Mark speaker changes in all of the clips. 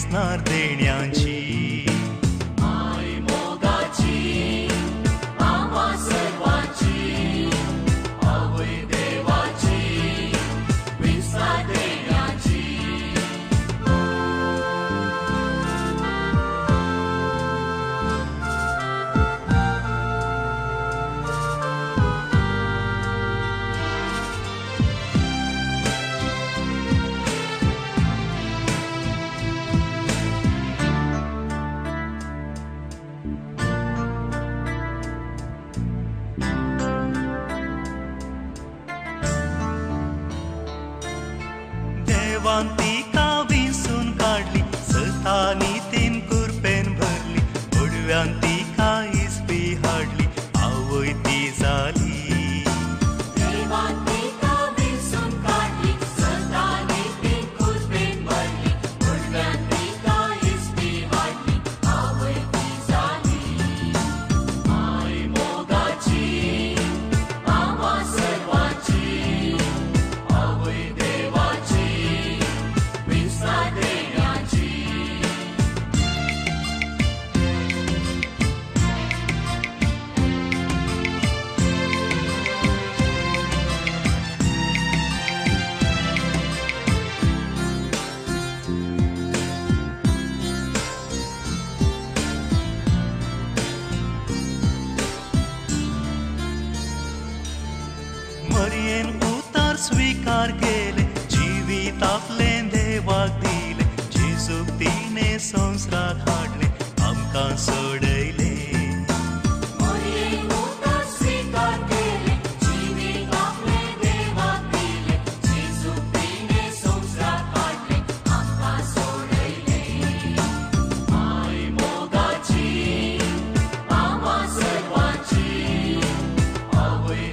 Speaker 1: वेचणार देण्याची देवांतिका विंसून काढली सतानी तीन कुरपेन भरली ओडव्यांतिका इसबी हाडली आवय ती जाली
Speaker 2: देवांतिका विंसून काढली सतानी तीन कुरपेन भरली ओडव्यांतिका इसबी हाडली आवय ती जाली आई मोगाची आम्हा सर्वांची आवय
Speaker 1: मरियेन उतार स्वीकार केले जीवित आपले देवाक दिले जेजूक तिने संवसाराक हाडले आमकां सोडयले
Speaker 2: मरियेन उतार स्वीकार केले जीवित आपले देवाक दिले जेजूक तिने संवसाराक हाडले आमकां सोडयले आई मोगाची आम्हा सर्वांची आवय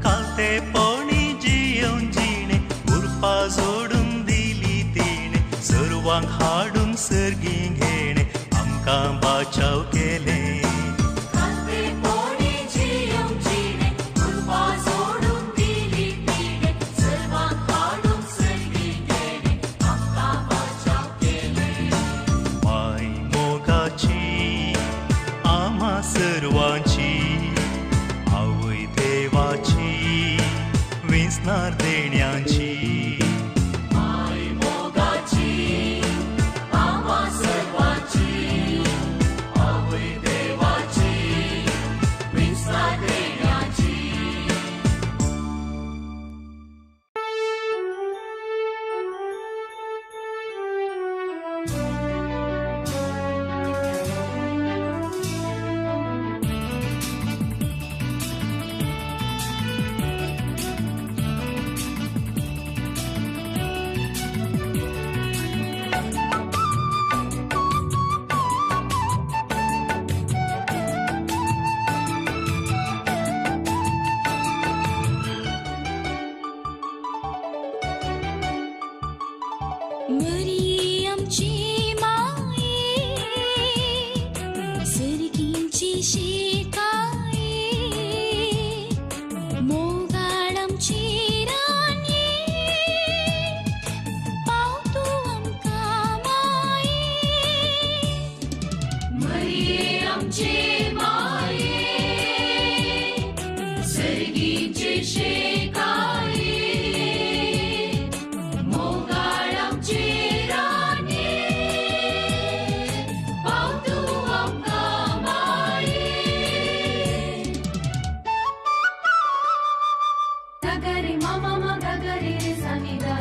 Speaker 1: कालतेपणी जियोन जिणे उरपा जोडून दिली तिणे सर्वांक हाडून सर्गी घेणे आमकां बाचाव केले
Speaker 2: कालतेपणी जियोन जिणे उरपा जोडून दिली तिणे सर्वांक हाडून सर्गी घेणे आमकां बाचाव केले
Speaker 1: माय मोगाची आम्हा सर्वांची आवय देवाची वेचणार देण्याची
Speaker 2: आई मोगाची आम्हा सर्वांची आवय देवाची वेचणार देण्याची
Speaker 3: मरिये आमची माये सर्गींची शेकाये मोगाळ आमची रान्ये पाव तूं आमकां माये
Speaker 2: मरिये आमचे माये सर्गीचे शेकाये मोगाळ आमचे रान्ये पाव तूं आमकां माये गगरे मामा मा गगरे रे सा नि दा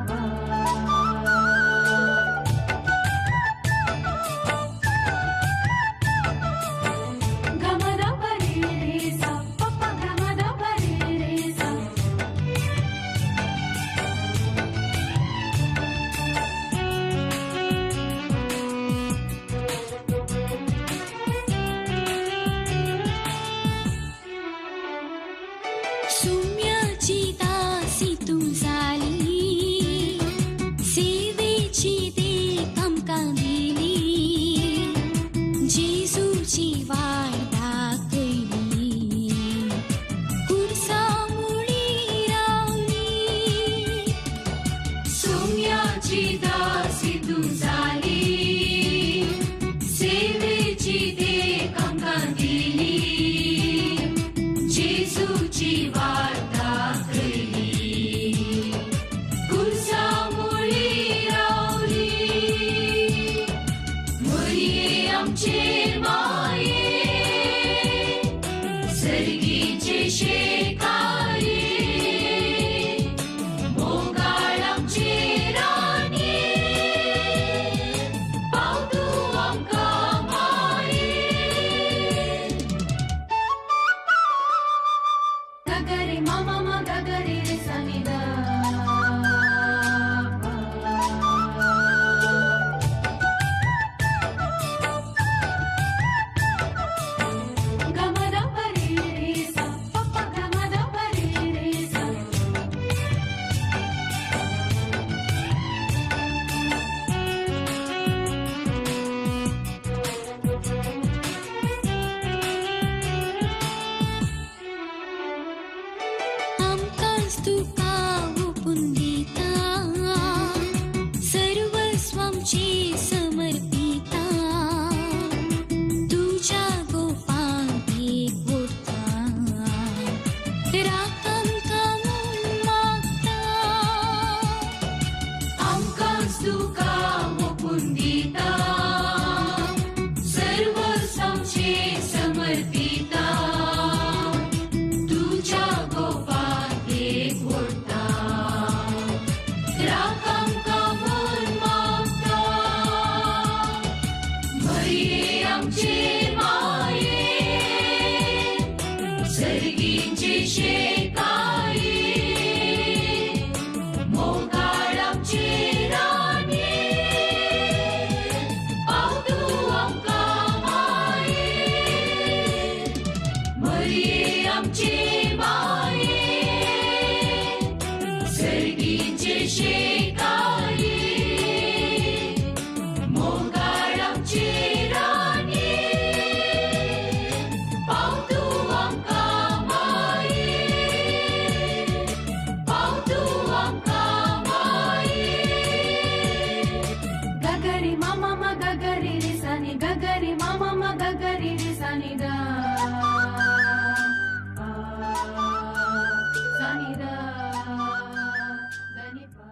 Speaker 2: पा गमरा परे रे सा प प गा सर्गीचे शेकाये मोगाळ आमची राणी पावतू आमकां माये पावतू आमकां माये गगरी मामा मा गगरी रे सानी गगरी मामा मा गगरी रे सानी दा सानी दा गनी पा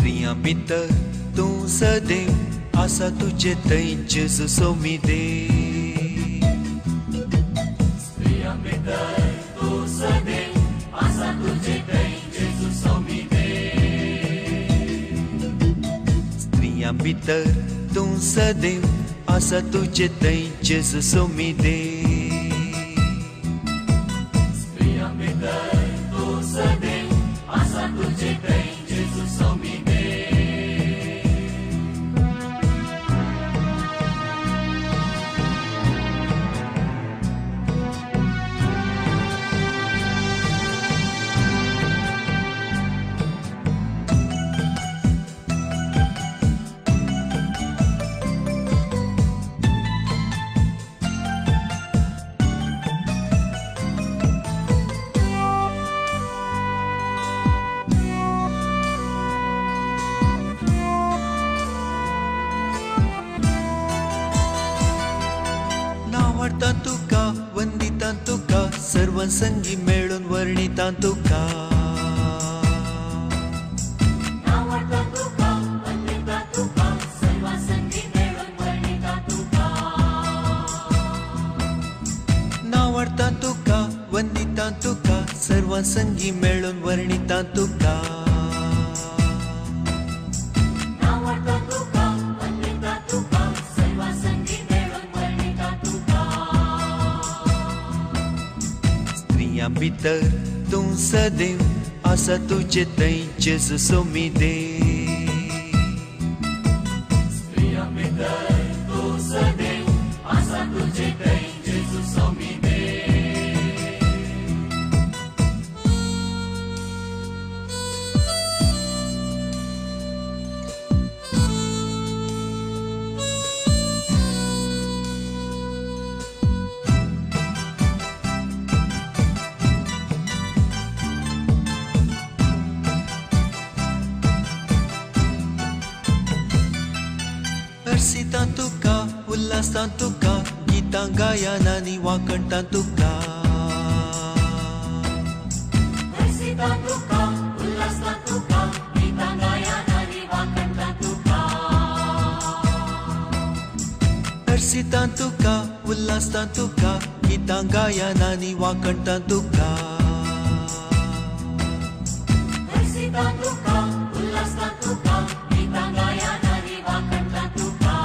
Speaker 4: स्त्रिया भितर तूं सदैव आसा तुजे थंय जेजू सोमिदे
Speaker 1: स्त्रिया भितर तूं सदैव आसा तुजे थंय जेजू सोमिदे
Speaker 4: स्त्रिया भितर तूं सदैव आसा तुजे थंय जेजू सोमिदे
Speaker 1: स्त्रिया भितर तूं सदैव आसा तुजे थंय जेजू सोमिदे
Speaker 4: नावाडता तुका वंदिता तुका सर्वसंगी मेळून वर्णिता तुका
Speaker 1: नावाडता तुका वंदिता तुका सर्वसंगी मेळून वर्णिता तुका
Speaker 4: नावाडता तुका वंदिता तुका सर्वसंगी मेळून वर्णिता तुका
Speaker 1: नावाडता तुका वंदिता तुका सर्वसंगी मेळून वर्णिता तुका
Speaker 4: स्त्रिया भितर तूं सदैव आसा तुजे थंय जेजू सोमिदे
Speaker 1: स्त्रिया भितर तूं सदैव आसा तुजे थंय जेजू सोमिदे
Speaker 4: हर्षिता तुका उल्हासा तुका गितां गायनांनी वाकणटा तुका
Speaker 1: हर्षिता तुका उल्हासा तुका गितां गायनांनी वाकणटा तुका
Speaker 4: हर्षिता तुका उल्हासा तुका गितां गायनांनी वाकणटा तुका
Speaker 1: हर्षिता तुका उल्हासा तुका गितां गायनांनी वाकणटा तुका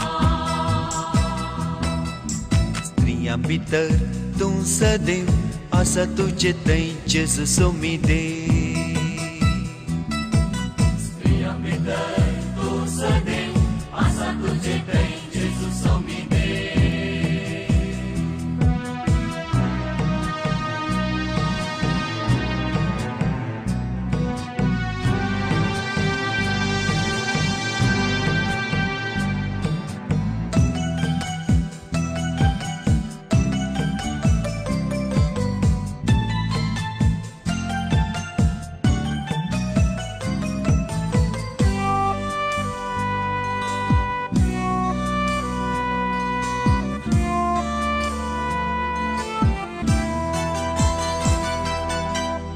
Speaker 4: स्त्रिया भितर तूं सदैव आसा तुजे थंय जेजू सोमिदे
Speaker 1: स्त्रिया भितर तूं सदैव आसा तुजे थंय जेजू सोमिदे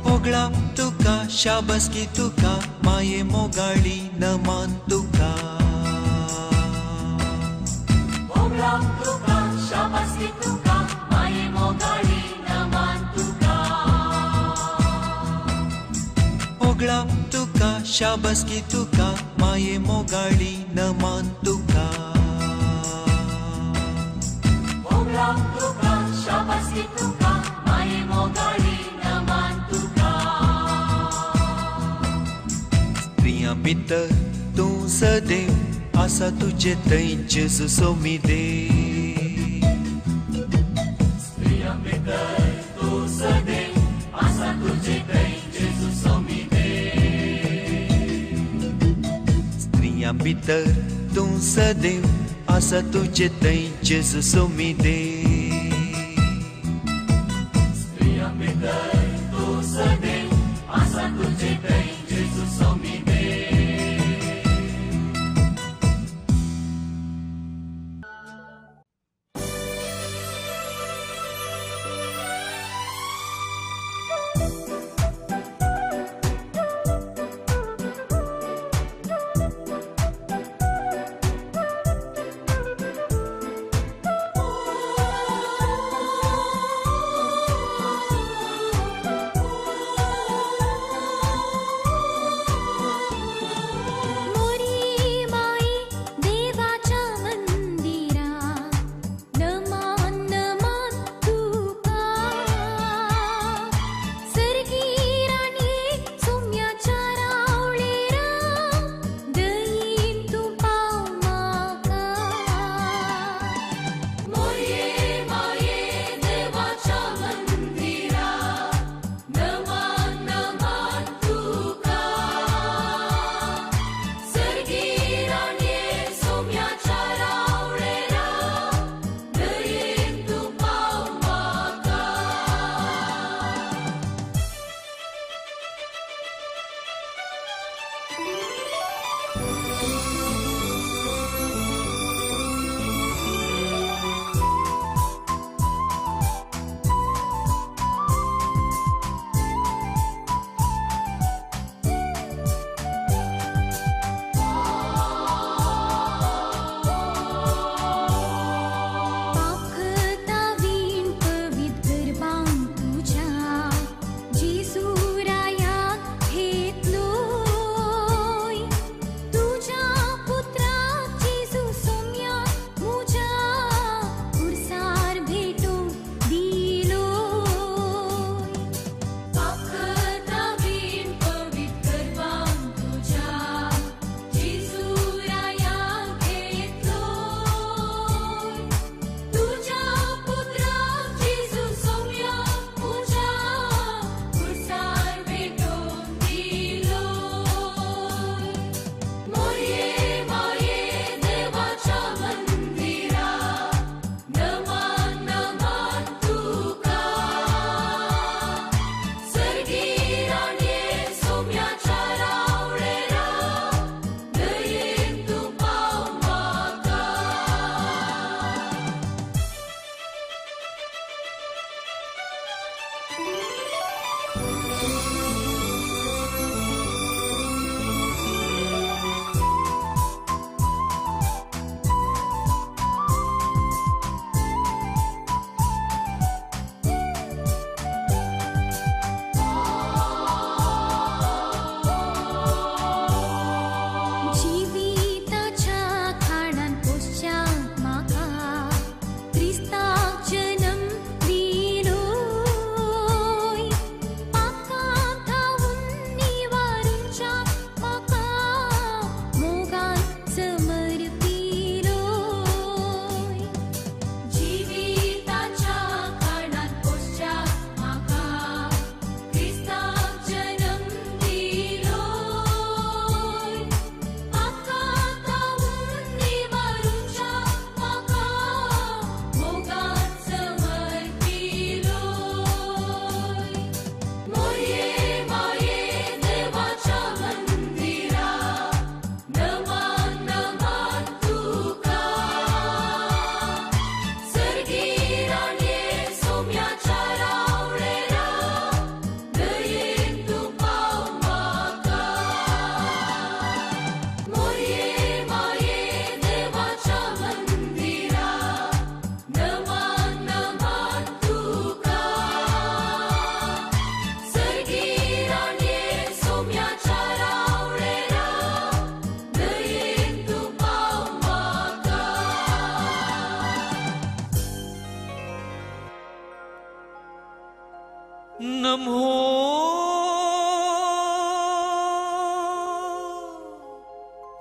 Speaker 4: मोगळा तुका शाबसकी तुका माये मोगाळी नमान तुका
Speaker 1: मोगळा तुका शाबासकी तुका माये मोगाळी नमान तुका
Speaker 4: मोगळा तुका शाबसकी तुका माये मोगाळी नमान तुका
Speaker 1: मोगळा तुका शाबासकी तुका माये मोगाळी नमान तुका
Speaker 4: स्त्रिया भितर तूं सदैव आसा तुजे थंय जेजू सोमिदे
Speaker 1: स्त्रिया भितर तूं सदैव आसा तुजे थंय जेजू सोमिदे
Speaker 4: स्त्रिया भितर तूं सदैव आसा तुजे थंय जेजू सोमिदे
Speaker 1: स्त्रिया भितर तूं सदैव आसा तुजे थंय जेजू सोमिदे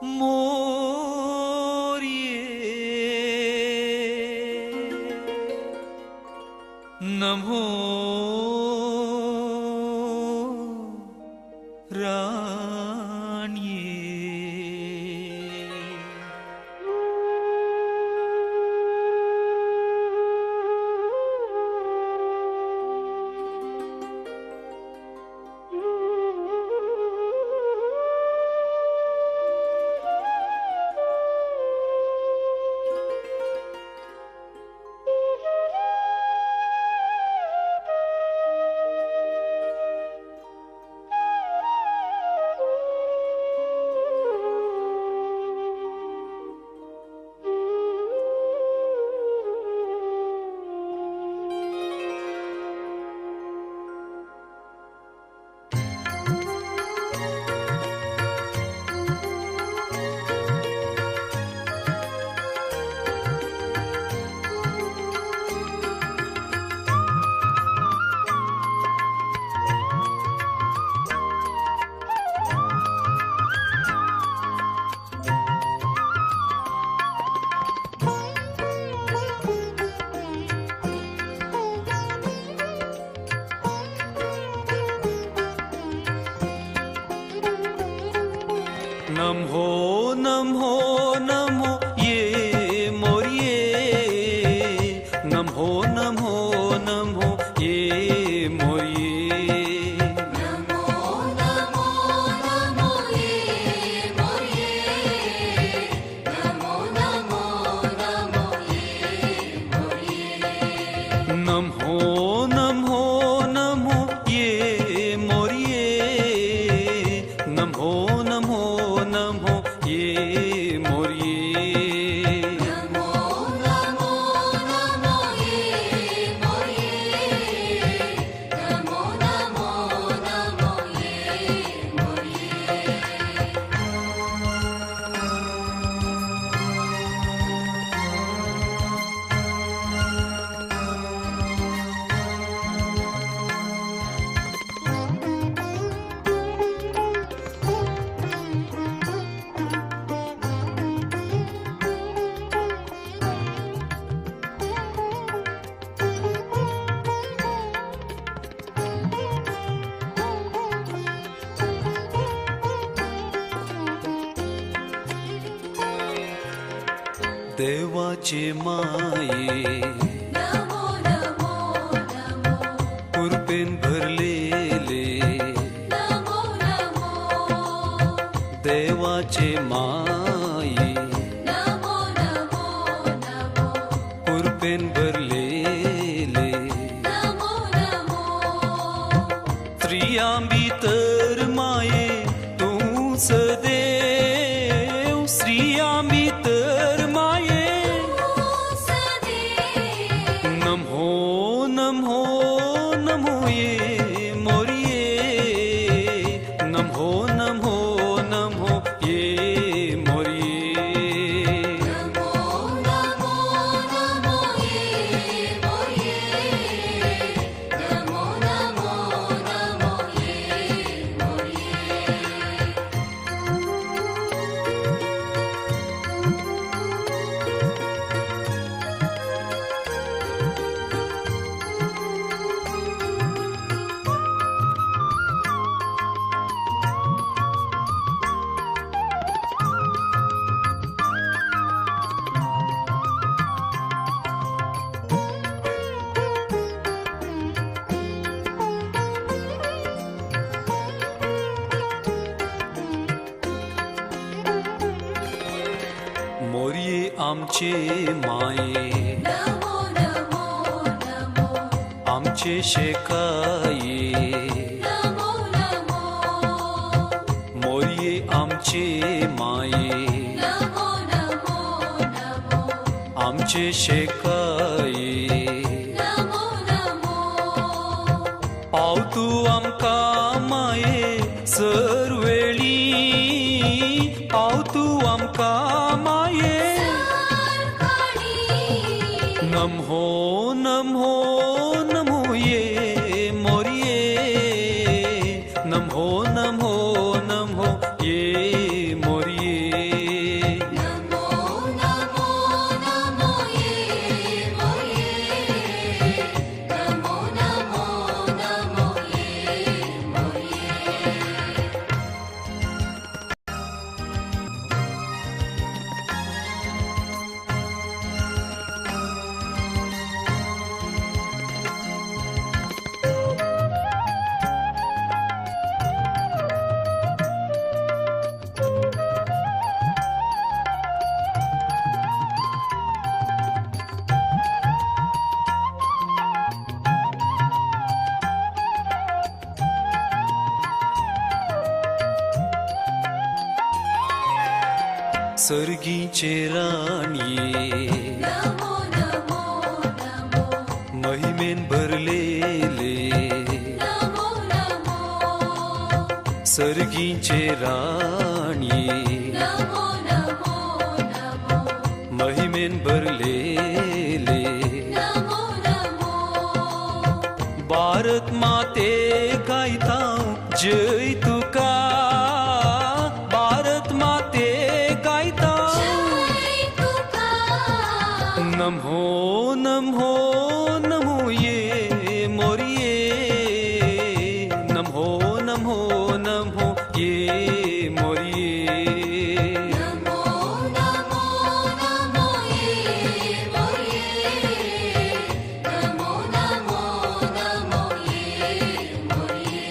Speaker 4: नमो नमो नमो नमो ये मोरिये नमो नमो नमो ये मोरिये
Speaker 1: नमो नमो नमो ये मोरिये नमो नमो नमो ये मोरिये
Speaker 4: नमो नमो नमो ये मोरिये नमो नमो नमो ये मोरिये
Speaker 1: नमो नमो नमो ये मोरिये नमो नमो नमो ये मोरिये
Speaker 4: देवाचे माये
Speaker 1: नमो नमो नमो
Speaker 4: कृपेन भरलेले
Speaker 1: नमो नमो
Speaker 4: देवाचे माये
Speaker 1: नमो नमो नमो
Speaker 4: कृपेन भरलेले
Speaker 1: नमो नमो
Speaker 4: स्त्रियांबी तर माये तू सदेव स्त्रियांबी तर माये नमो नमो नमो ये मोरिये नमो नमो नमो ये मोरिये
Speaker 1: नमो नमो नमो ये मोरिये नमो नमो नमो ये मोरिये
Speaker 4: मोरिये आमचे माये
Speaker 1: नमो नमो नमो
Speaker 4: आमचे शेकाये
Speaker 1: नमो नमो
Speaker 4: मोरिये आमचे माये
Speaker 1: नमो नमो नमो
Speaker 4: आमचे शेकाये
Speaker 1: नमो नमो
Speaker 4: पाव तू आमका माये सरवेळी पाव तू आमका माये नमो नमो नमो ये मोरिये नमो नमो नमो ये मोरिये सर्गीचे राणिये
Speaker 1: नमो नमो नमो
Speaker 4: महिमेन भरलेले
Speaker 1: नमो नमो
Speaker 4: सर्गीचे राणिये
Speaker 1: नमो नमो नमो
Speaker 4: महिमेन भरलेले
Speaker 1: नमो नमो
Speaker 4: भारत माते गायतां जय तुका भारत माते गायतां
Speaker 1: जय तुका
Speaker 4: नमो नमो नमो ये मोरिये नमो नमो नमो ये मोरिये
Speaker 1: नमो नमो नमो ये मोरिये नमो नमो नमो ये मोरिये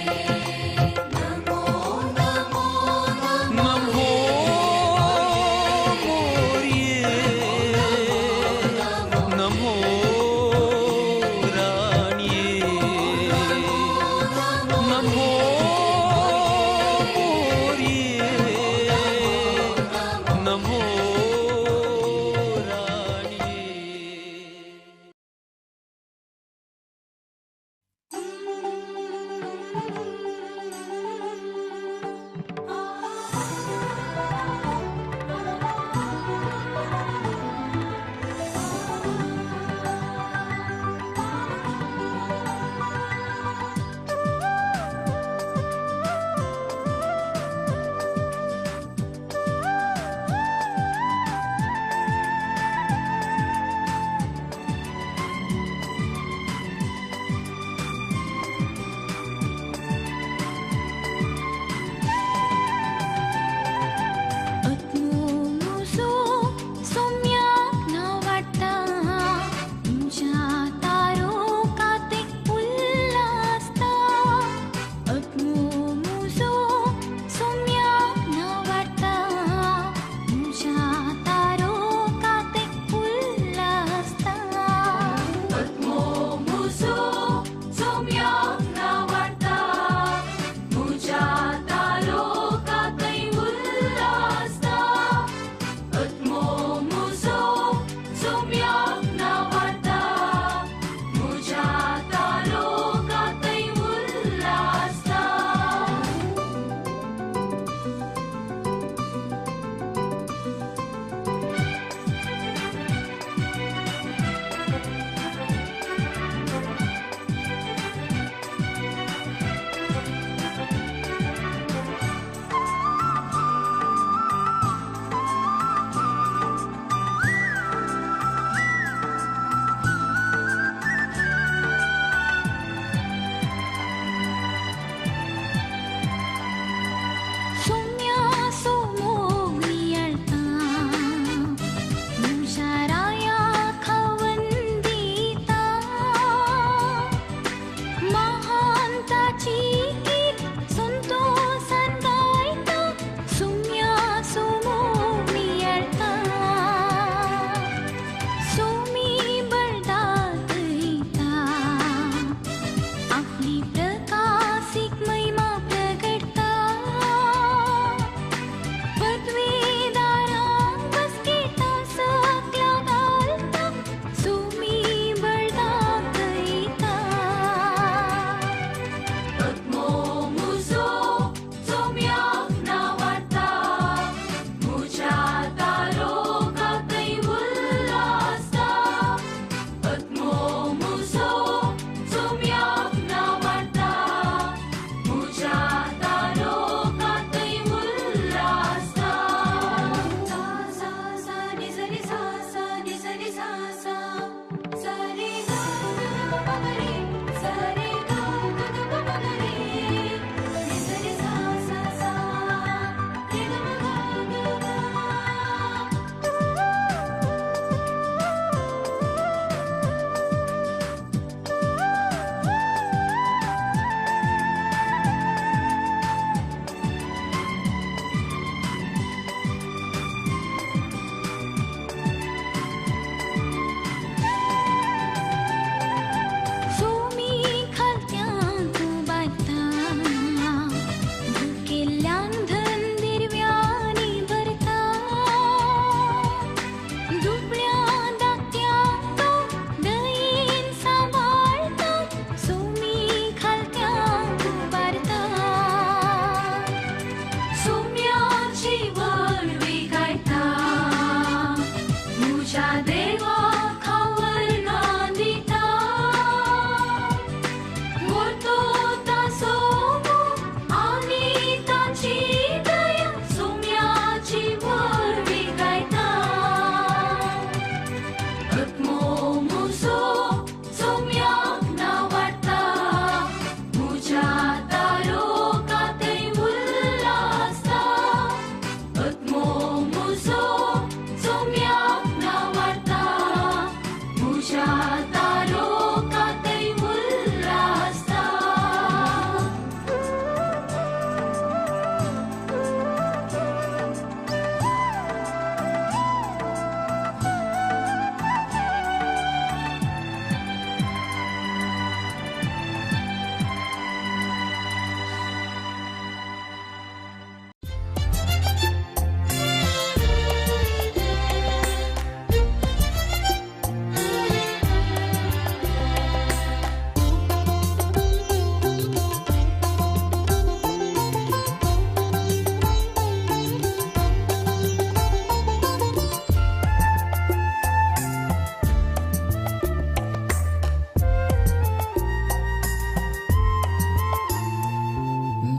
Speaker 2: तुझो सोम्याक ना वार्ता तुझ्या तारोकातय उल्हासता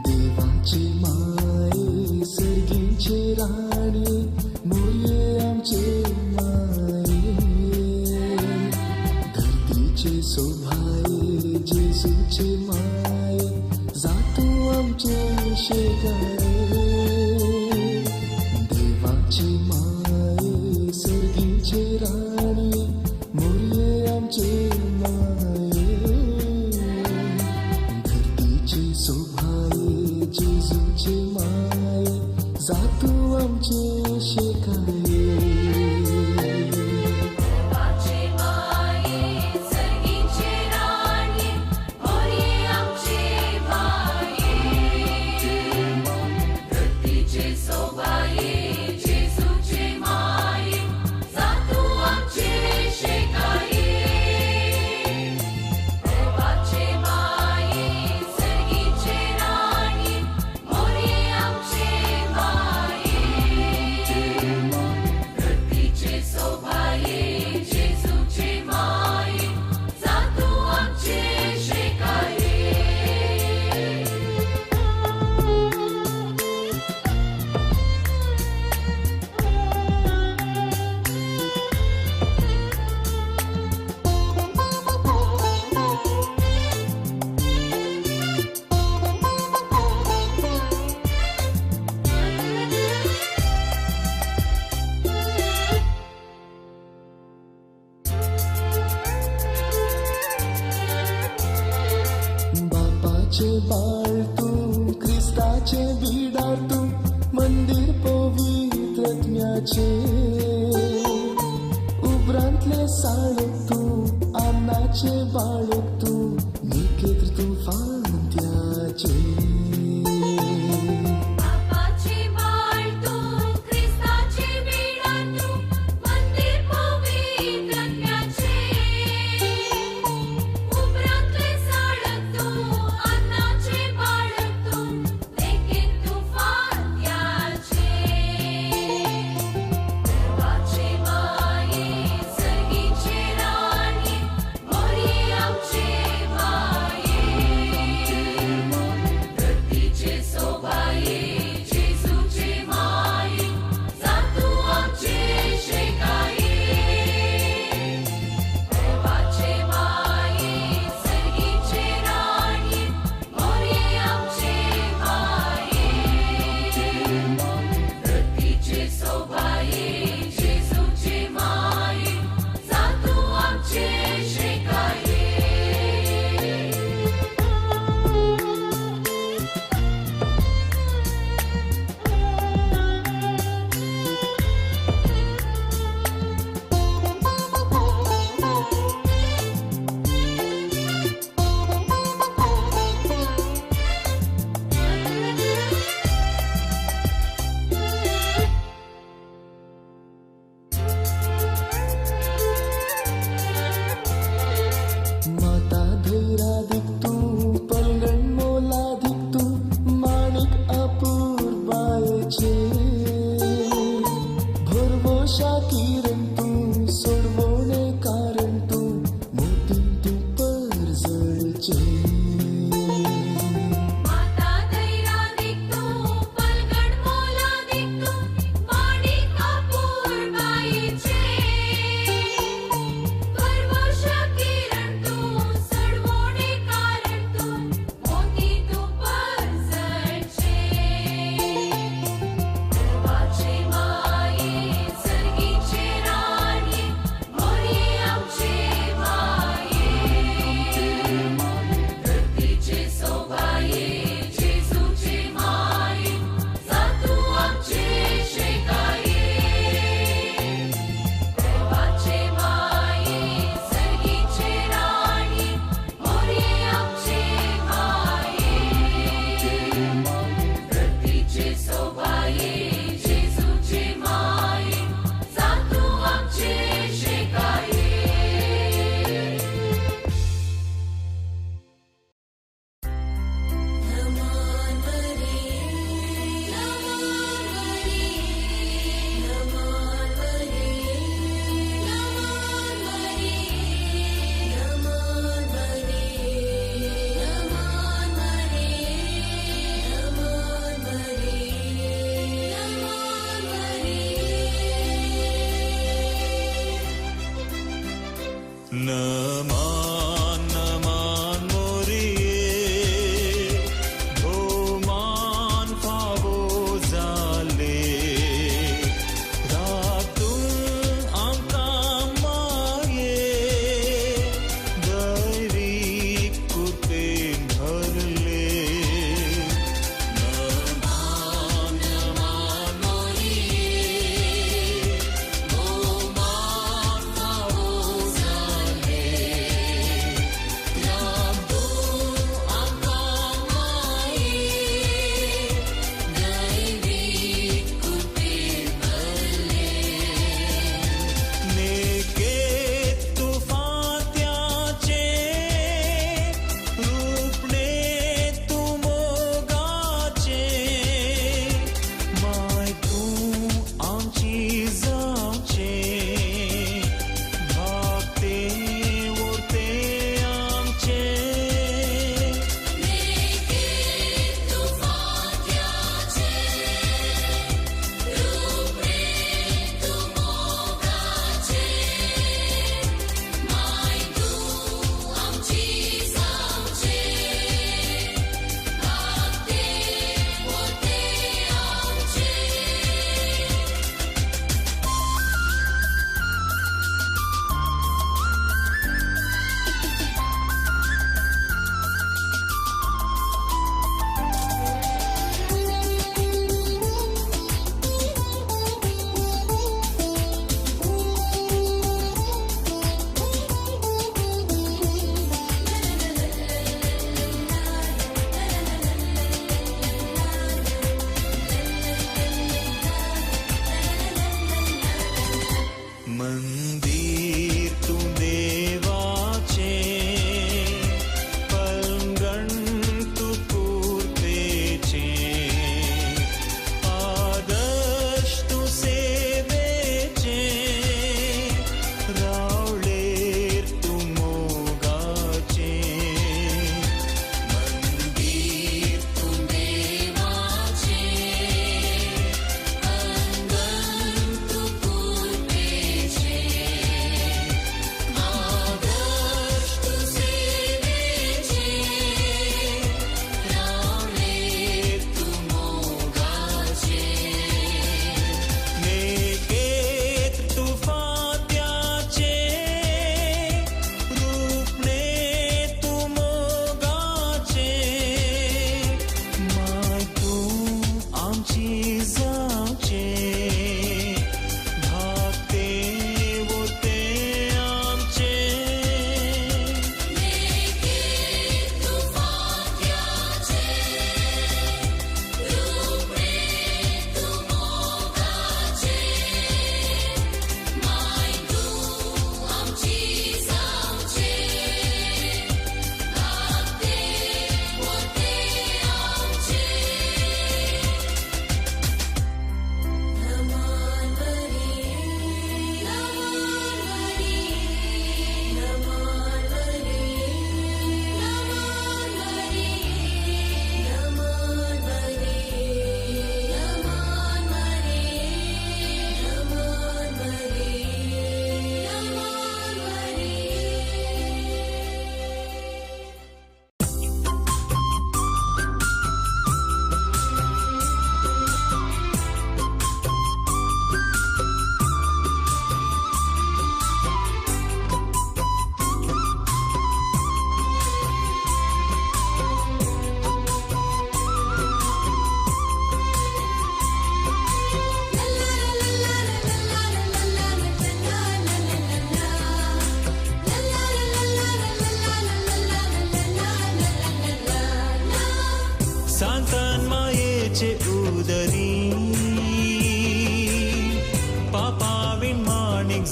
Speaker 5: देवाची माये सर्गीचे राणी मुले आमचे माये धरतीचे सोभाये जेसूचे माये जातो आमचे शेगारे देवाची माये सर्गीचे राणी मुले आमचे माये धरतीचे सोभाये जेजूचे माये जातो आमचे शेकाये
Speaker 1: देवाचे माये सर्गीचे राणी मोरये आमचे माये धरतीचे सोबाये जेजूचे माये जातो आमचे शेकाये देवाचे माये सर्गीचे राणी मोरये आमचे माये धरतीचे सोबाये जेजूचे माये जातो आमचे शेकाये
Speaker 5: बापाचे बाळ तू ख्रिस्ताचे बिडार तू मंदिर पवित्रज्ञाचे उबरांतले साळक तू अन्नाचे बाळक तू निकेत्र तू फांत्याचे
Speaker 1: बापाचे बाळ तू ख्रिस्ताचे बिडा तू मंदिर पवित्रज्ञाचे उबरांतले साळक तू अन्नाचे बाळक तू देखील तू फांत्याचे देवाचे माये सर्गीचे राणी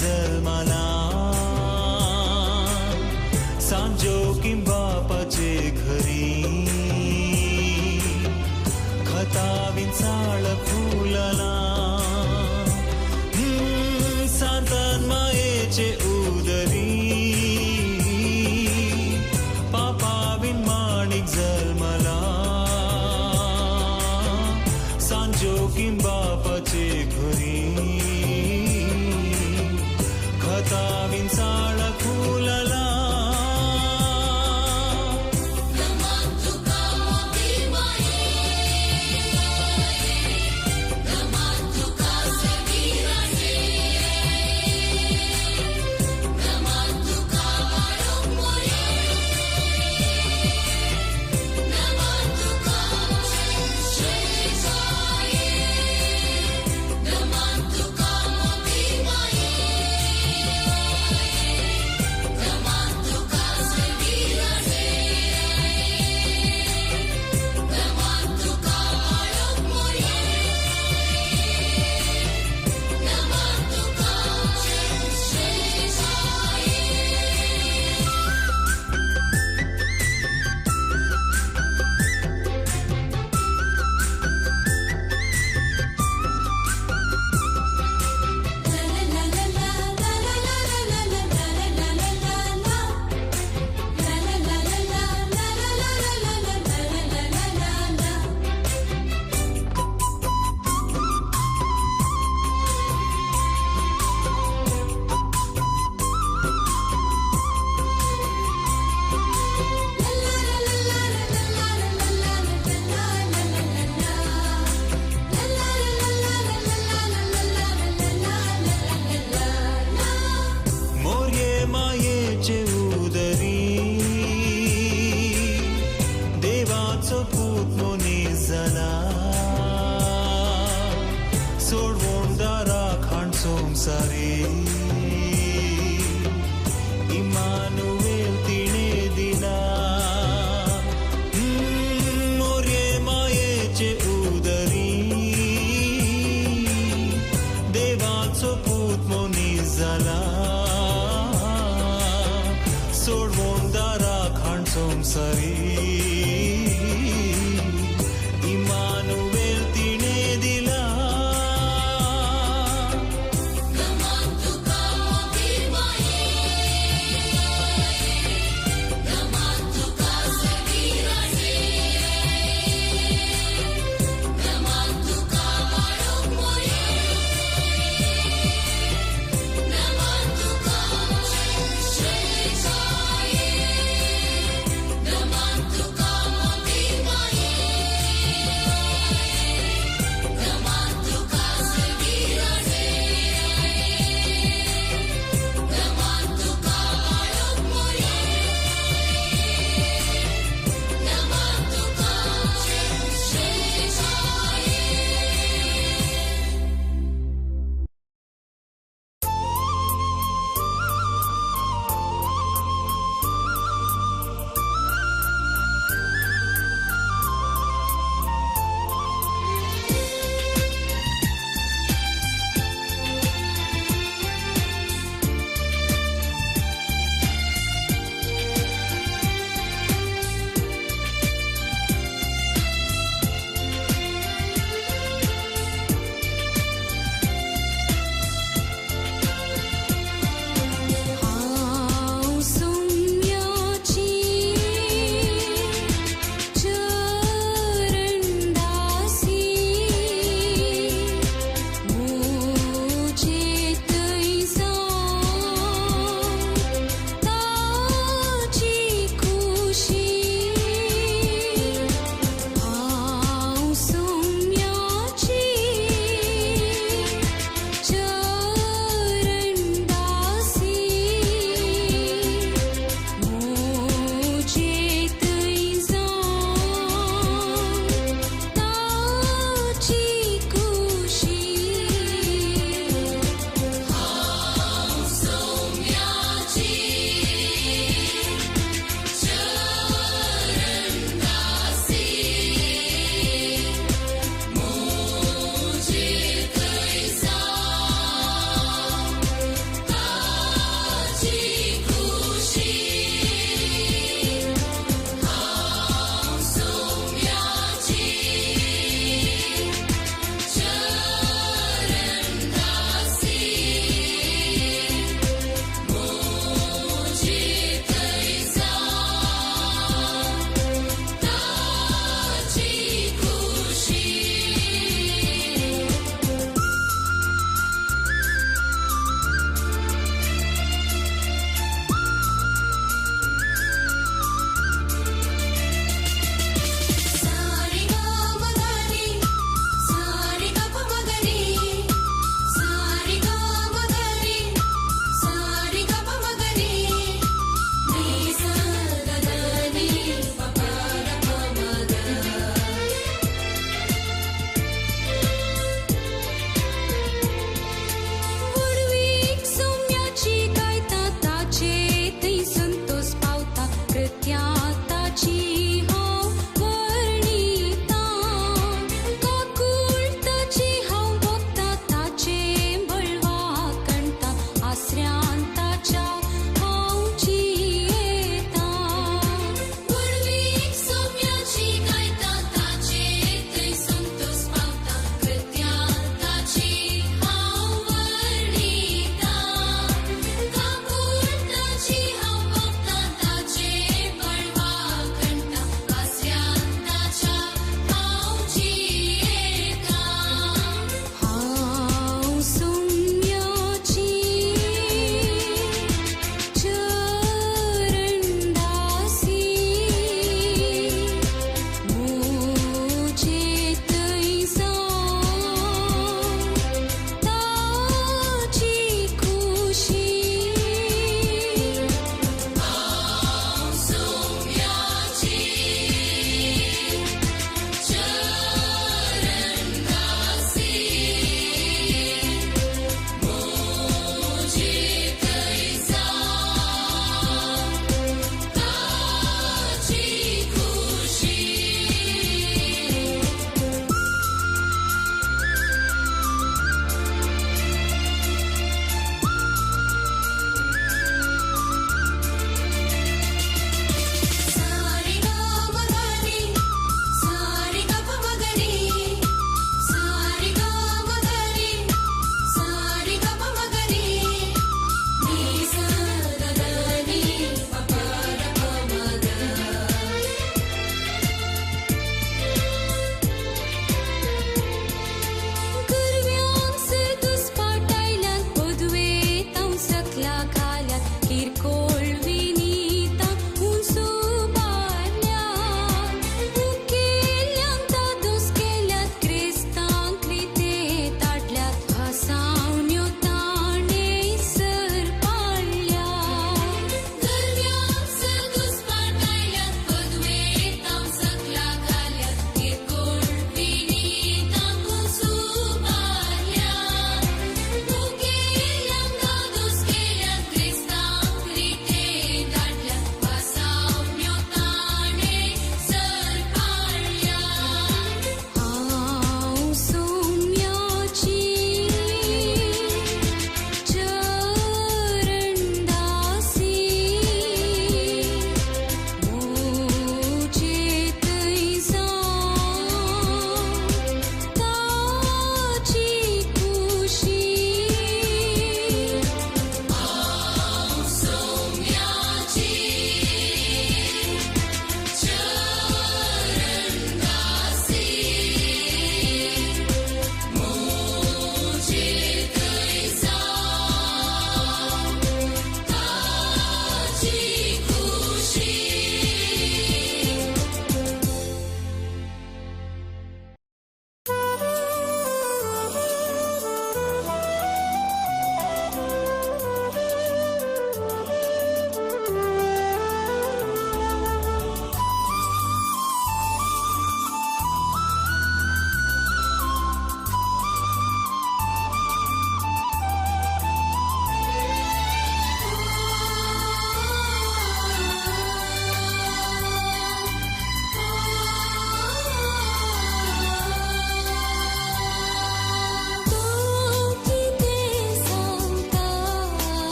Speaker 4: जल्माला सांजोकीम बापाचे घरी खतावीन साळ फुलला सांतान मायेचे उदरी पापावीन माणिक जल्माला सांजोकीम बापाचे घरी खतावीन साळ फुलला इमानुएल तिने दिला मोरे मायेचे उदरी देवाचो पूत मनीस जाला सोडवून दाराक हाड संवसारी इमानुएल तिने दिला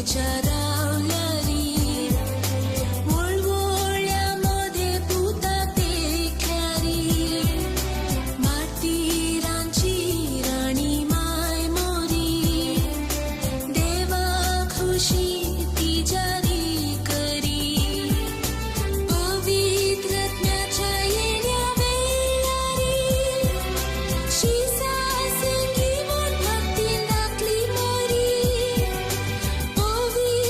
Speaker 3: तिच्या रावल्यारी वळवळ्यामध्ये पुता देखल्यारी मातीरांची राणी माय मोरी देवा खुशी तिजारी करी पवित्रत्म्याच्या येण्या वेळारी शिसा संगी म्हूण भक्तीन राखली मोरी पवित्रत्म्याच्या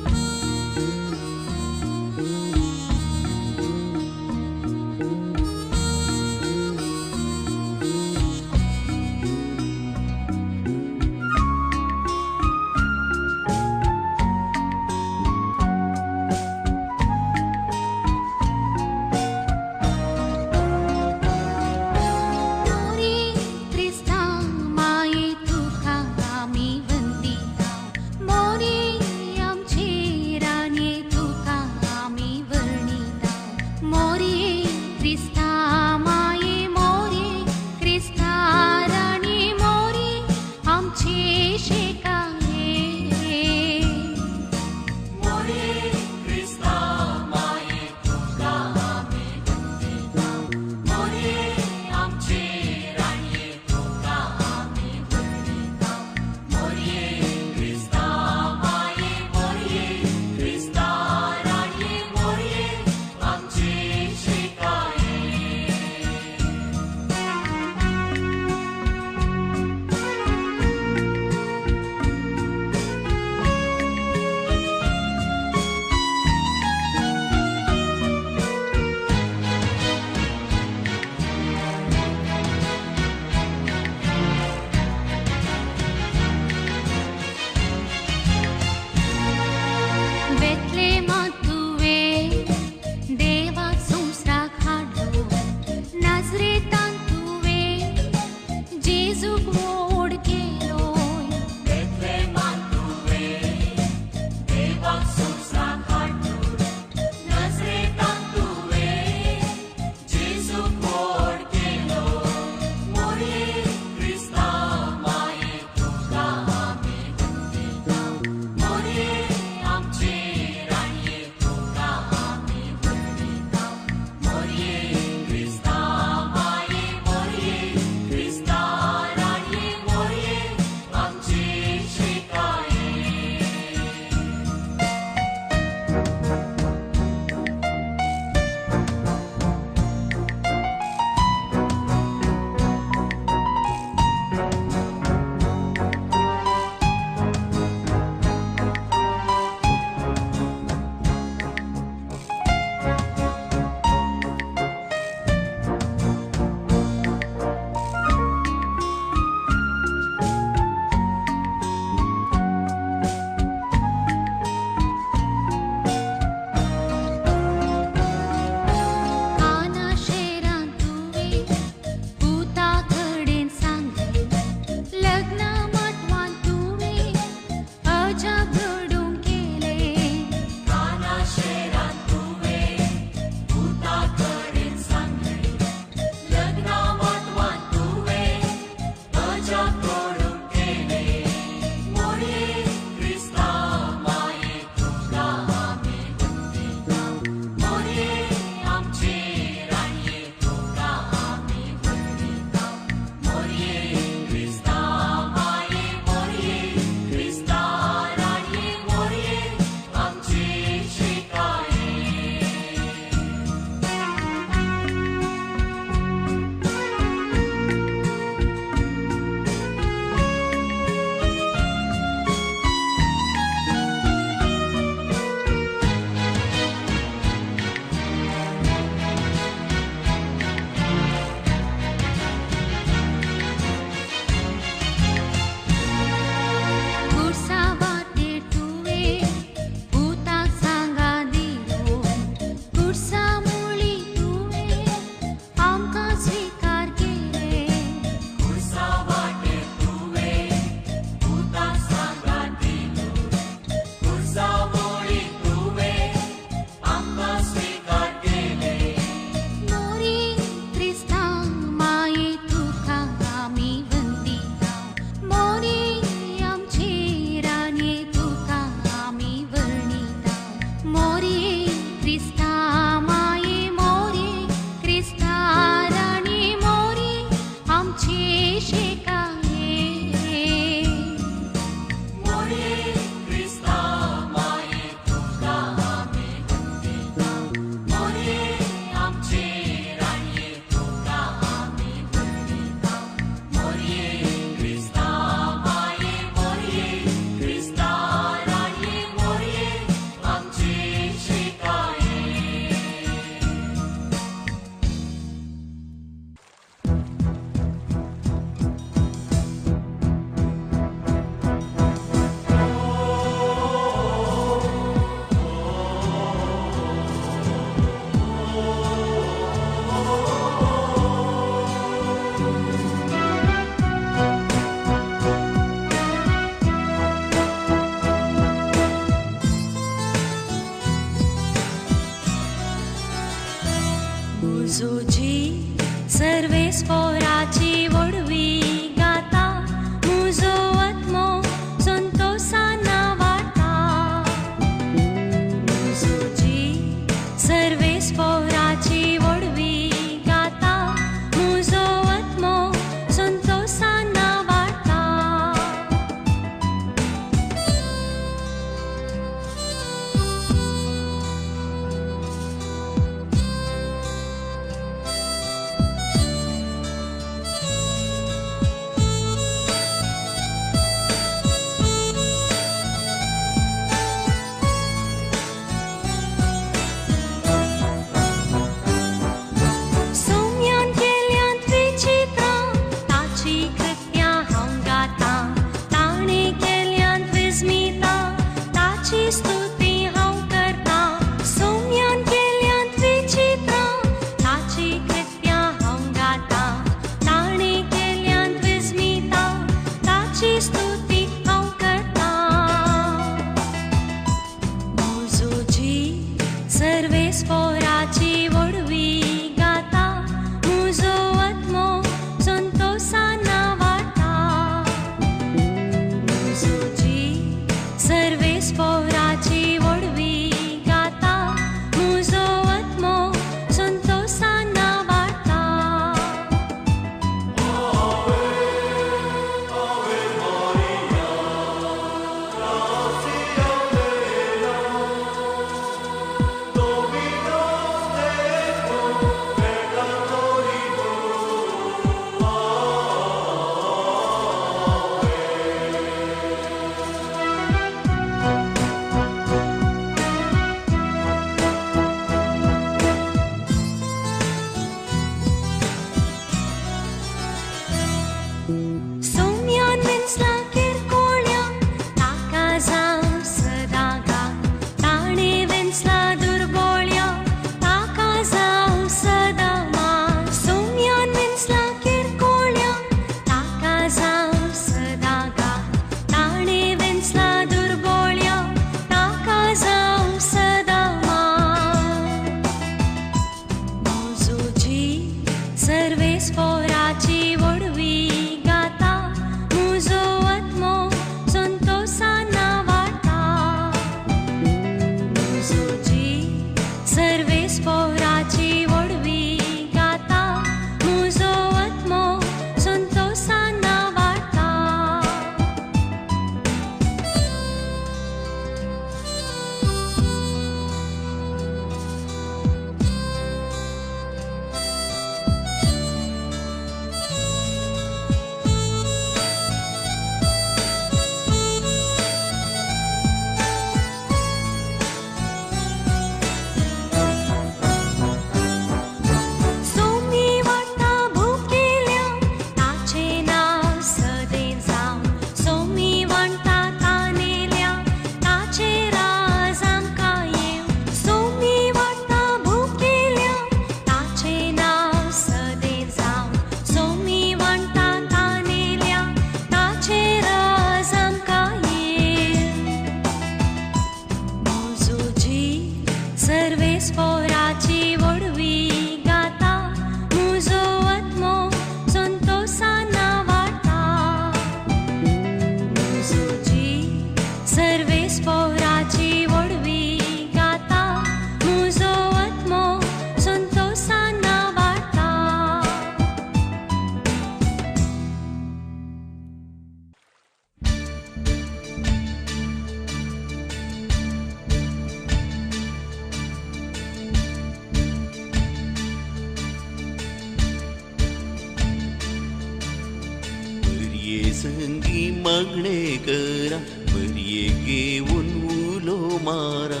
Speaker 4: बरिये संगी मागणे करा बरिये घेऊन उलो मारा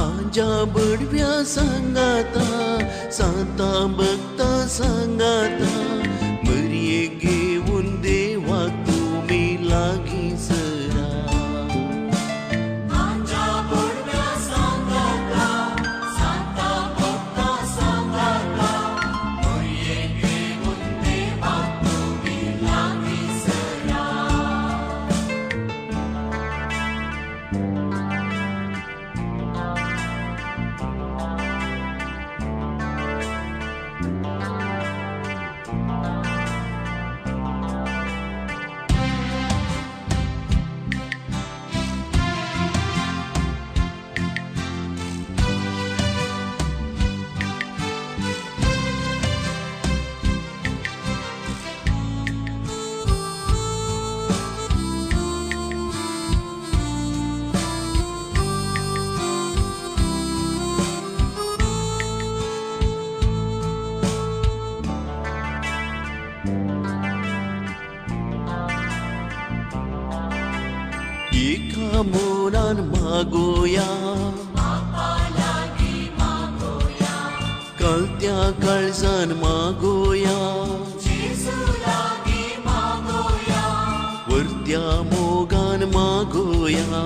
Speaker 4: आजा बडव्या सांगाता सांता भक्ता सांगाता बरिये घेऊन देवा तुम्ही लागी सरा एका मोरान मागोया कळत्या काळजान मागोया वरत्या मोगान मागोया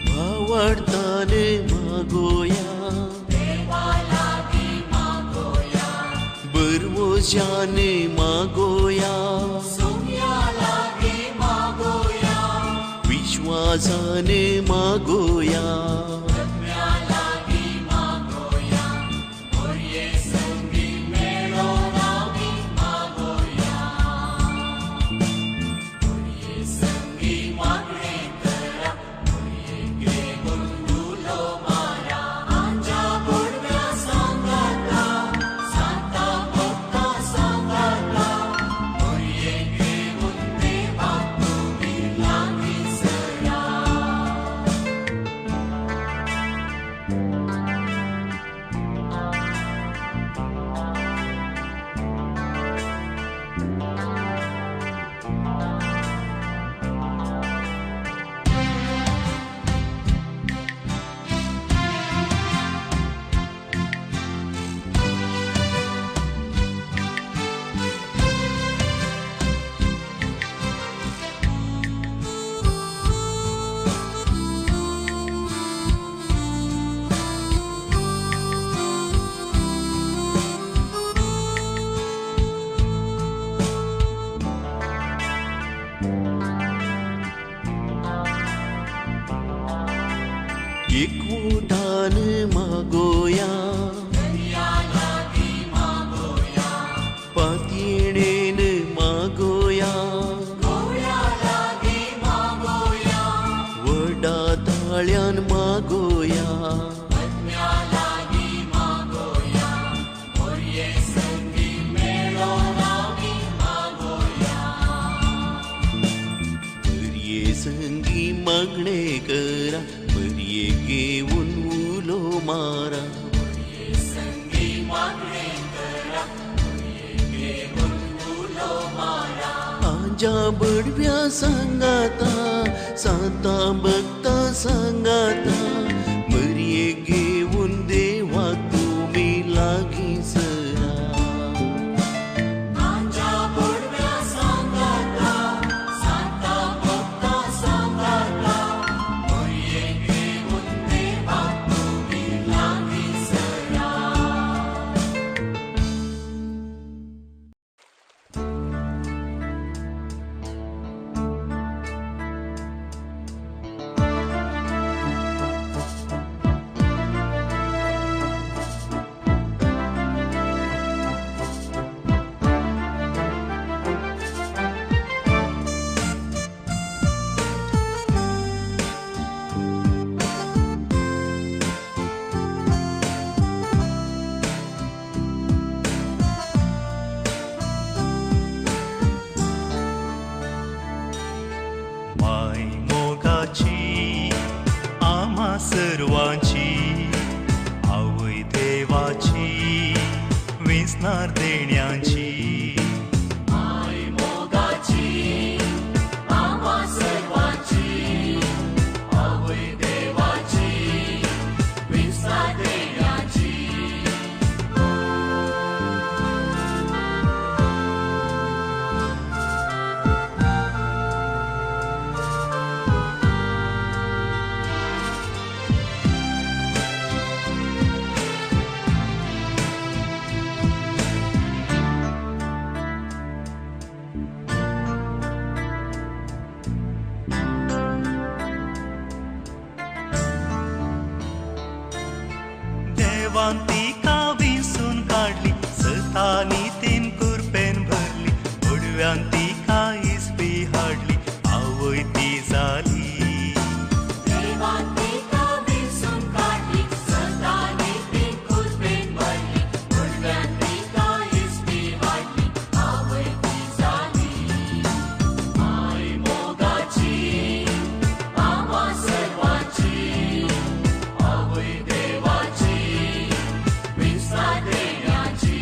Speaker 4: वावडताने मागोया बरवोशाने मागोया विश्वासाने मागोया एकवटान मागोया पातयेणेन मागोया वडा ताळ्यान मागोया बरिये संगी मागणे करा बरिये घेऊन उलो मारा माझ्या बडव्या सांगाता सांता भक्ता सांगाता मरिये घेऊन देवा तुम्ही लागी जरा
Speaker 1: माझ्या बडव्या सांगाता सांता भक्ता सांगाता मरिये घेऊन देवा तुम्ही लागी जरा
Speaker 4: माय मोगाची आम्हा सर्वांची आवय देवाची वेसणार देण्याची
Speaker 1: माय मोगाची आम्हा सर्वांची आवय देवाची विसा देण्याची
Speaker 4: देवांती का विसून काढली सतानी तीन कुरपेन भरली बडव्यांती का इस्पी हाडली आवय ती झाली
Speaker 1: देवांती का विसून काढली सतानी तीन कुरपेन भरली बडव्यांती का इस्पी हाडली आवय ती झाली माय मोगाची आम्हा सर्वांची आवय देवाची विसा देण्याची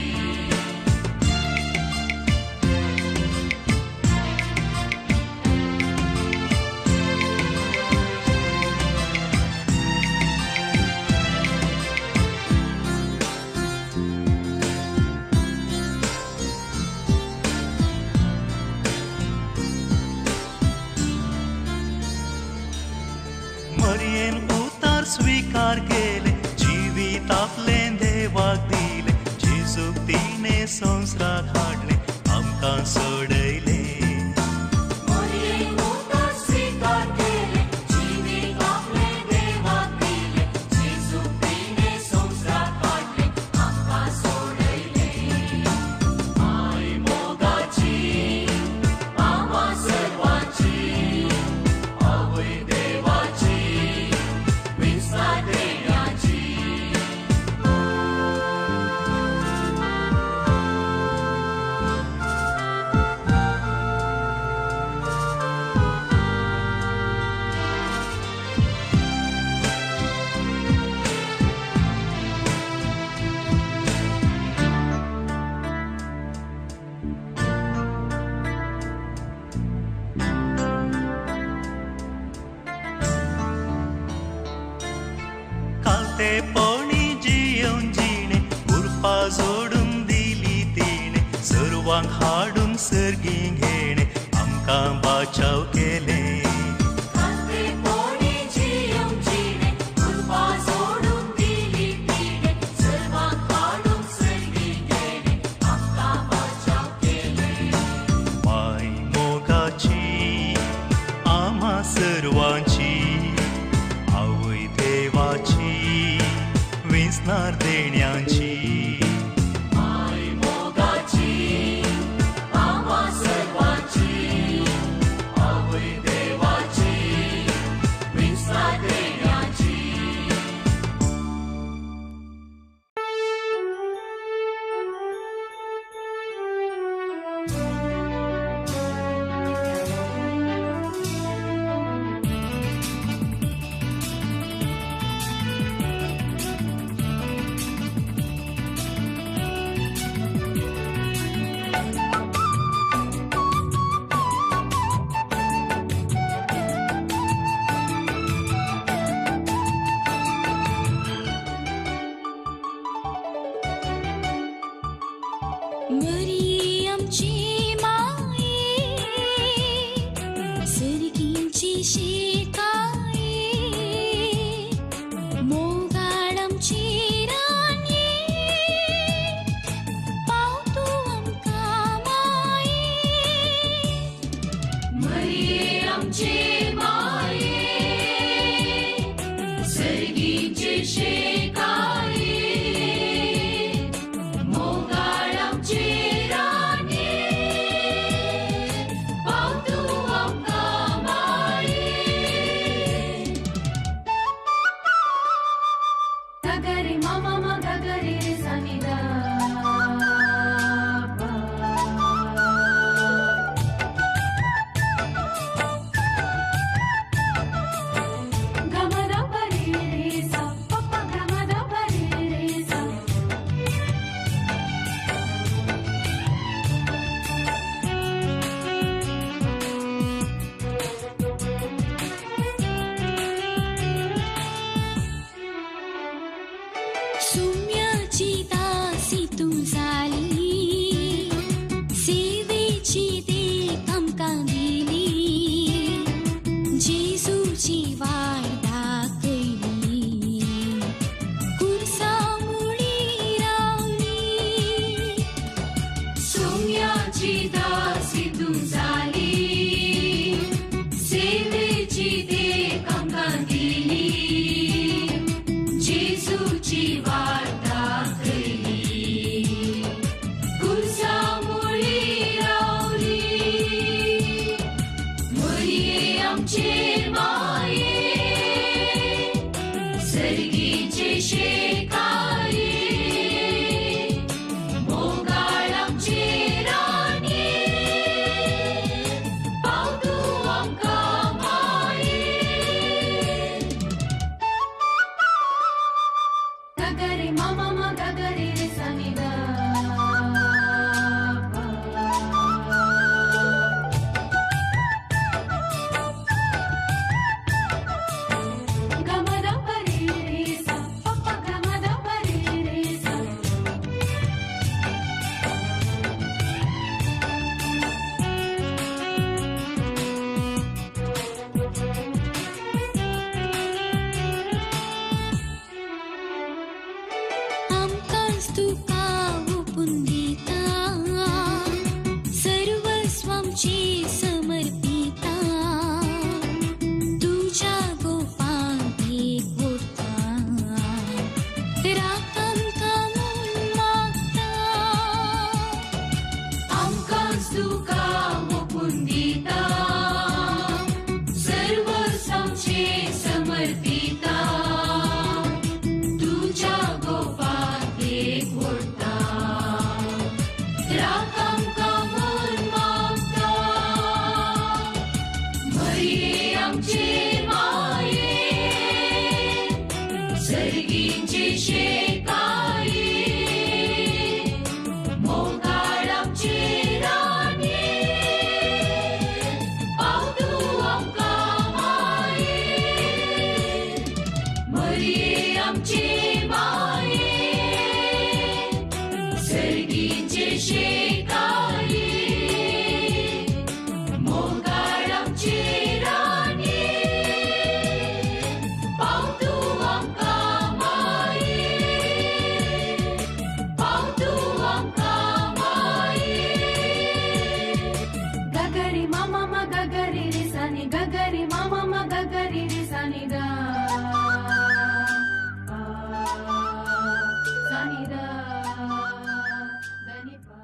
Speaker 4: मरियेन उतार स्वीकार केले जीवित आपले देवाक दिले जेजूक तिने संसाराक हाडले आमकां सोडयले
Speaker 1: मरियेन उतार स्वीकार केले जीवित आपले देवाक दिले जेजूक तिने संसाराक हाडले आमकां सोडयले माय मोगाची आम्हा सर्वांची आवय देवाची विसा देण्याची
Speaker 4: कालतेपणी जियोन जिणे उरपा जोडून दिली तिणे सर्वांक हाडून सर्गी घेणे आमकां बाचाव केले
Speaker 1: कालतेपणी जियोन जिणे उरपा जोडून दिली तिणे सर्वांक हाडून सर्गी घेणे आमकां बाचाव केले
Speaker 4: माय मोगाची आम्हा सर्वांची आवय देवाची वेसणार देण्याची
Speaker 1: माय मोगाची आम्हा सर्वांची आवय देवाची आमचे माये सर्गीचे शेकाये मोगाळ आमचे राणे पावतू आमकां माये
Speaker 2: गगरी मामा मा गगरी रे सा नि दा पा. गमदा परी रे सा पप्पा गमदा परी रे सा.
Speaker 3: सुम्याची दासी तू झाली सेवेची देख आमकां दिली जेजूची वाट दाखयली कुर्सा मुळी रावली
Speaker 1: सोम्याची दासी तू जाली सेवेची देख आमकां दिली जेजूची वाट दाखयली कुर्सा मुळी रावली मरिये आमचे माये सर्गीचे शेकाये मोगाळ आमचे राणे पावतू आमकां माये
Speaker 2: गगरी मामा मा गगरी रे सा नि दा पा. गमदा परी रे सा पप्पा गमदा परी रे सा.
Speaker 3: आमकांच तुका ओपून दिता सर्वस्व आमचें समर्पिता तुज्या गोपांक एक व्हरता राख आमकां म्हूण मागता
Speaker 1: आमकांच तुका ओपून दिता सर्वस्व आमचें समर्पिता तुज्या गोपांक एक व्हरता राख आमकां म्हूण मागता मरिये आमचे माये सर्गीचे शेकाये मोगाळ आमचे राणे पावतू आमकां माये मरिये आमचे माये सर्गीचे शेकाये मोगाळ आमचे राणे पावतू आमकां माये पावतू आमकां माये
Speaker 2: गगरी मामा मा गगरी रे सा नि गगरी मामा मा गगरी रे सा नि दा पा. सा नि दा दा नि पा.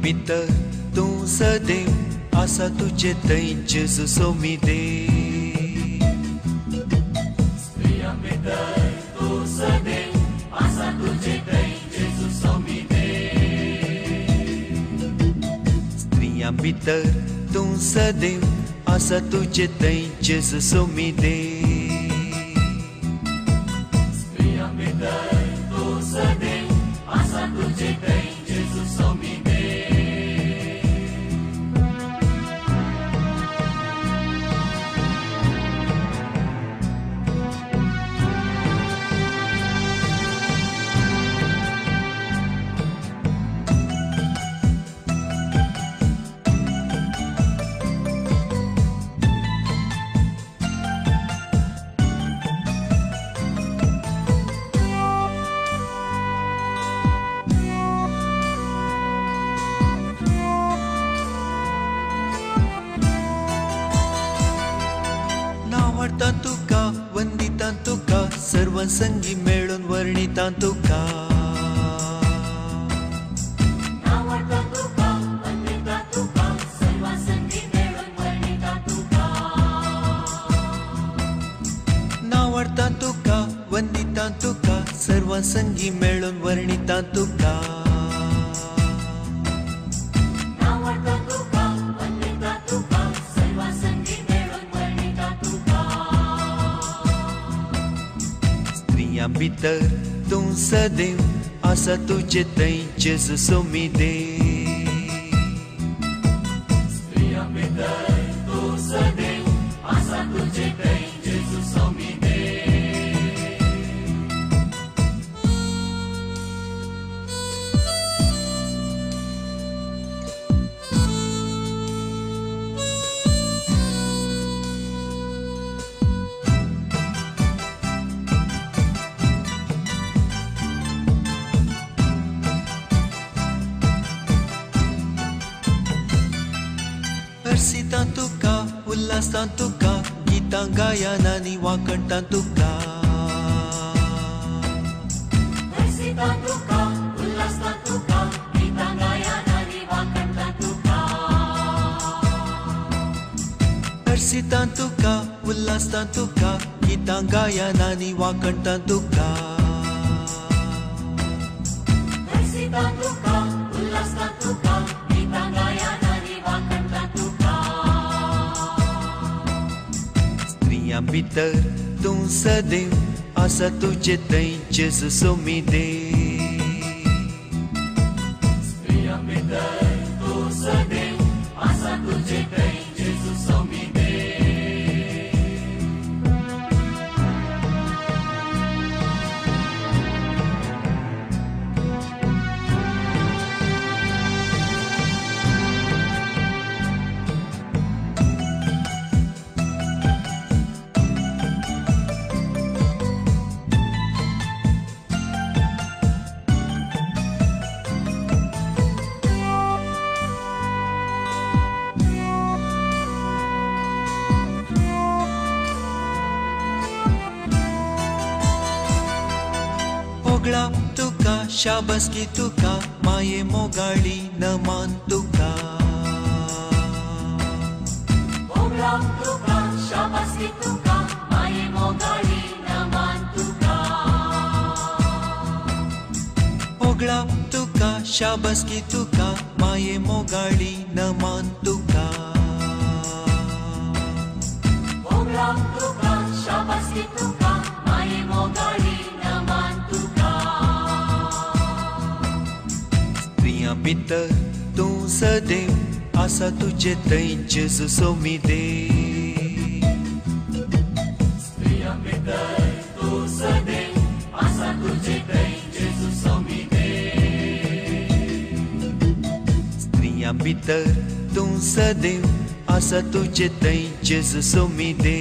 Speaker 6: भितर तूं सदैव आसा तुजे थंय जेजू सोमी दे.
Speaker 1: स्त्रियां भितर तूं सदैव आसा तुजे थंय जेजू सोमी दे.
Speaker 6: स्त्रियां भितर तूं सदैव आसा तुजे थंय जेजू सोमी दे.
Speaker 1: स्त्रियां भितर तूं सदैव आसा तुजे थंय जेजू सोमी दे.
Speaker 6: नावाडता तुका वंदिता तुका सर्व संगी मेळून वर्णिता तुका.
Speaker 1: नावाडता तुका वंदिता तुका सर्व संगी मेळून वर्णिता तुका.
Speaker 6: नावाडता तुका वंदिता तुका सर्व संगी मेळून वर्णिता तुका.
Speaker 1: नावाडता तुका वंदिता तुका सर्व संगी मेळून वर्णिता तुका.
Speaker 6: स्त्रियां भितर तूं सदैव आसा तुजे थंय जेजू सोमी दे.
Speaker 1: स्त्रियां भितर तूं सदैव आसा तुजे थंय जेजू सोमी दे.
Speaker 6: हर्षिता तुका उल्हासता तुका गितां गायनांनी वाकणटा तुका.
Speaker 1: हर्षिता तुका उल्हासता तुका गितां गायनांनी वाकणटा तुका.
Speaker 6: हर्षिता तुका उल्हासता तुका गितां गायनांनी वाकणटा तुका.
Speaker 1: हर्षिता तुका उल्हासता तुका गितां गायनांनी वाकणटा तुका.
Speaker 6: स्त्रियां भितर तूं सदैव आसा तुजे थंय जेजू सोमी दे.
Speaker 1: स्त्रियां भितर तूं सदैव आसा तुजे थंय जेजू सोमी दे.
Speaker 6: ओगळा तुका शाबसकी तुका माये मोगाळी नमान तुका.
Speaker 1: ओगळां तुका शाबासकी तुका माये मोगाळी नमान तुका.
Speaker 6: ओगळा तुका शाबसकी तुका माये मोगाळी नमान तुका.
Speaker 1: ओगळां तुका शाबासकी तुका माये मोगाळी नमान तुका.
Speaker 6: स्त्रियां भितर तूं सदैव आसा तुजे थंय जेजू सोमी दे.
Speaker 1: स्त्रियां भितर तूं सदैव आसा तुजे थंय जेजू सोमी दे.
Speaker 6: स्त्रियां भितर तूं सदैव आसा तुजे थंय जेजू सोमी दे.